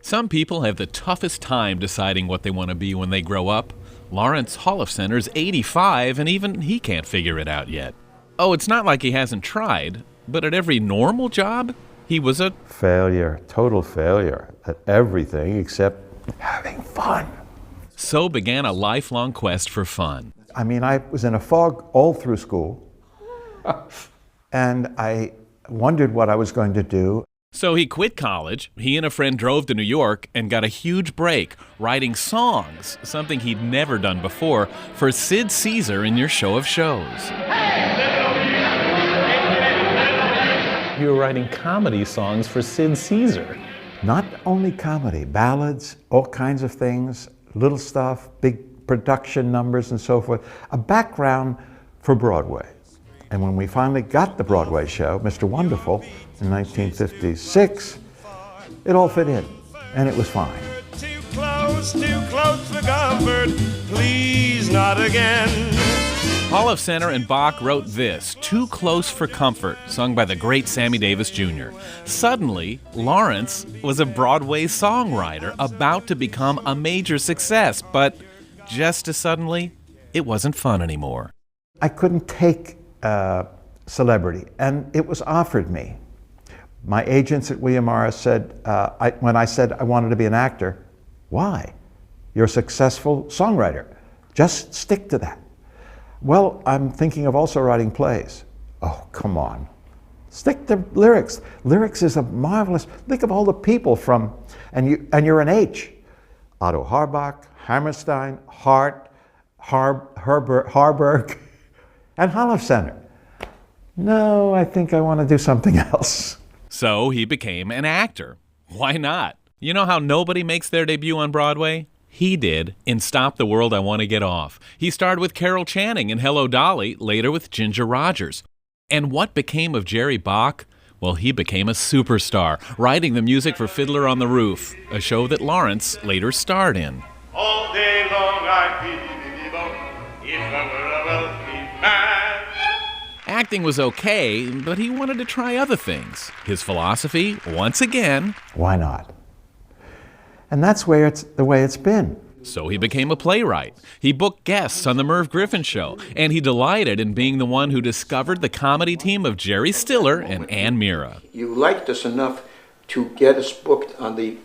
Some people have the toughest time deciding what they want to be when they grow up. Lawrence Holofcener's 85, and even he can't figure it out yet. Oh, it's not like he hasn't tried, but at every normal job, he was a failure, total failure at everything except having fun. So began a lifelong quest for fun. I mean, I was in a fog all through school, and I wondered what I was going to do. So he quit college, he and a friend drove to New York and got a huge break, writing songs, something he'd never done before, for Sid Caesar in your show of shows. You were writing comedy songs for Sid Caesar. Not only comedy, ballads, all kinds of things, little stuff, big production numbers and so forth, a background for Broadway. And when we finally got the Broadway show, Mr. Wonderful, in 1956, it all fit in, and it was fine. Too close for comfort, please not again. Holofcener and Bach wrote this, Too Close for Comfort, sung by the great Sammy Davis Jr. Suddenly, Lawrence was a Broadway songwriter about to become a major success, but just as suddenly, it wasn't fun anymore. I couldn't take celebrity, and it was offered me. My agents at William Morris said, when I said I wanted to be an actor, why? You're a successful songwriter. Just stick to that. Well, I'm thinking of also writing plays. Oh, come on. Stick to lyrics. Lyrics is a marvelous, think of all the people from, and you're an H. Otto Harbach, Hammerstein, Hart, Harburg, and Holofcener. No, I think I want to do something else. So he became an actor. Why not? You know how nobody makes their debut on Broadway? He did in Stop the World, I Want to Get Off. He starred with Carol Channing in Hello, Dolly, later with Ginger Rogers. And what became of Jerry Bach? Well, he became a superstar, writing the music for Fiddler on the Roof, a show that Lawrence later starred in. All day long I'd be if I were a wealthy man. Acting was okay, but he wanted to try other things. His philosophy, once again, why not? And that's where it's the way it's been. So he became a playwright. He booked guests on The Merv Griffin Show, and he delighted in being the one who discovered the comedy team of Jerry Stiller and Ann Mira. You liked us enough to get us booked on the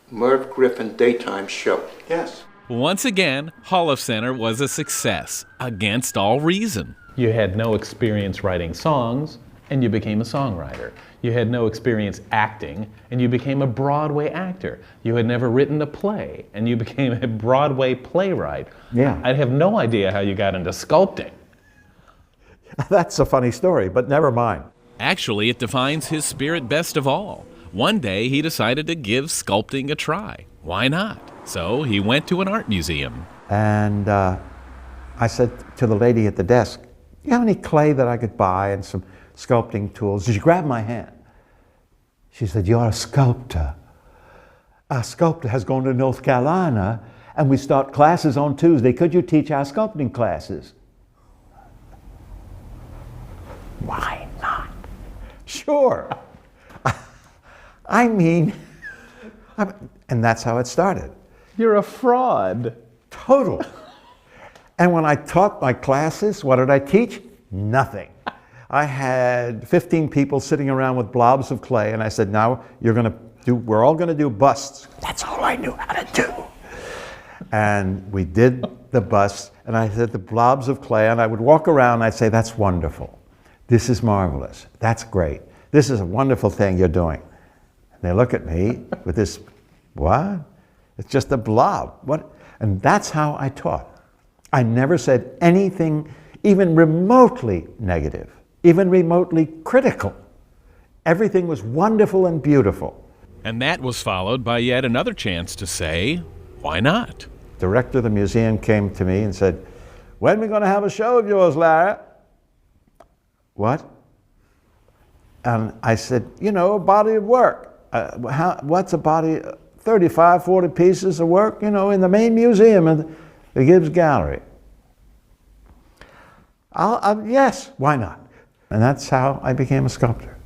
Merv Griffin daytime show. Yes. Once again, Holofcener was a success, against all reason. You had no experience writing songs, and you became a songwriter. You had no experience acting, and you became a Broadway actor. You had never written a play, and you became a Broadway playwright. Yeah. I have no idea how you got into sculpting. That's a funny story, but never mind. Actually, it defines his spirit best of all. One day, he decided to give sculpting a try. Why not? So he went to an art museum. And I said to the lady at the desk, "You have any clay that I could buy and some sculpting tools?" She grabbed my hand. She said, "You're a sculptor. A sculptor has gone to North Carolina, and we start classes on Tuesday. Could you teach our sculpting classes?" Why not? Sure. I mean, and that's how it started. You're a fraud. Total. And when I taught my classes, what did I teach? Nothing. I had 15 people sitting around with blobs of clay, and I said, now we're all going to do busts. That's all I knew how to do. And we did the busts, and I said the blobs of clay, and I would walk around and I'd say, that's wonderful. This is marvelous. That's great. This is a wonderful thing you're doing. And they look at me with this, what? It's just a blob. What? And that's how I taught. I never said anything even remotely negative, even remotely critical. Everything was wonderful and beautiful. And that was followed by yet another chance to say, why not? The director of the museum came to me and said, "When are we going to have a show of yours, Larry?" What? And I said, a body of work. What's a body? 35, 40 pieces of work, in the main museum at the Gibbs Gallery. Yes, why not? And that's how I became a sculptor.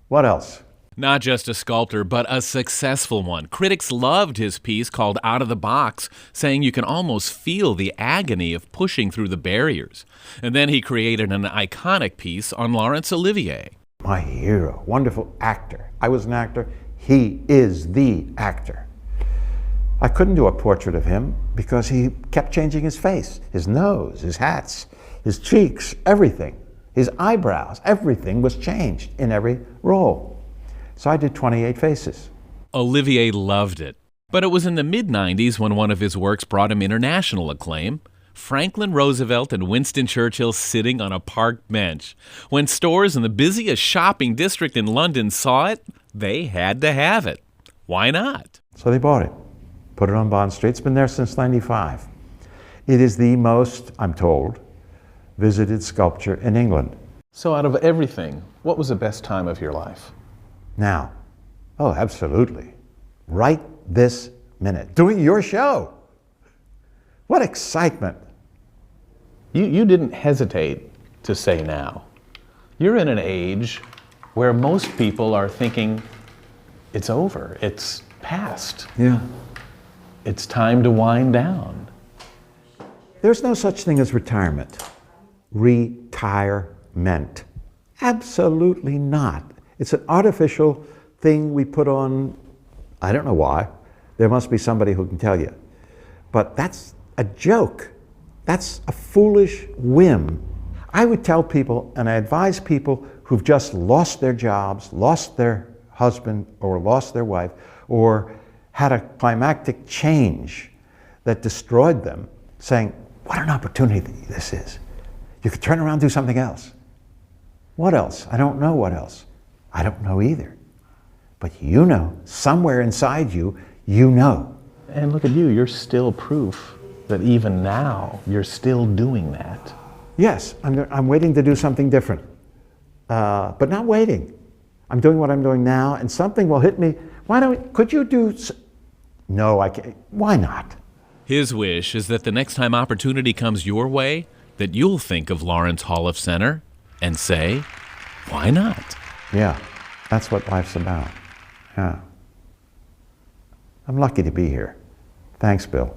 What else? Not just a sculptor, but a successful one. Critics loved his piece called Out of the Box, saying you can almost feel the agony of pushing through the barriers. And then he created an iconic piece on Laurence Olivier. My hero, wonderful actor. I was an actor. He is the actor. I couldn't do a portrait of him because he kept changing his face, his nose, his hats, his cheeks, everything. His eyebrows, everything was changed in every role. So I did 28 faces. Olivier loved it. But it was in the mid-90s when one of his works brought him international acclaim. Franklin Roosevelt and Winston Churchill sitting on a park bench. When stores in the busiest shopping district in London saw it, they had to have it. Why not? So they bought it, put it on Bond Street. It's been there since '95. It is the most, I'm told, visited sculpture in England. So out of everything, what was the best time of your life? Now, oh, absolutely. Right this minute, doing your show. What excitement. You didn't hesitate to say now. You're in an age where most people are thinking, it's over, it's past. Yeah. It's time to wind down. There's no such thing as retirement. Retirement. Absolutely not. It's an artificial thing we put on, I don't know why. There must be somebody who can tell you. But that's a joke. That's a foolish whim. I would tell people, and I advise people who've just lost their jobs, lost their husband, or lost their wife, or had a climactic change that destroyed them, saying, what an opportunity this is. You could turn around and do something else. What else? I don't know what else. I don't know either. But you know, somewhere inside you, you know. And look at you, you're still proof that even now, you're still doing that. Yes, I'm waiting to do something different. But not waiting. I'm doing what I'm doing now, and something will hit me. Could you do, no, I can't. Why not? His wish is that the next time opportunity comes your way, that you'll think of Lawrence Holofcener and say, why not? Yeah, that's what life's about. Yeah. I'm lucky to be here. Thanks, Bill.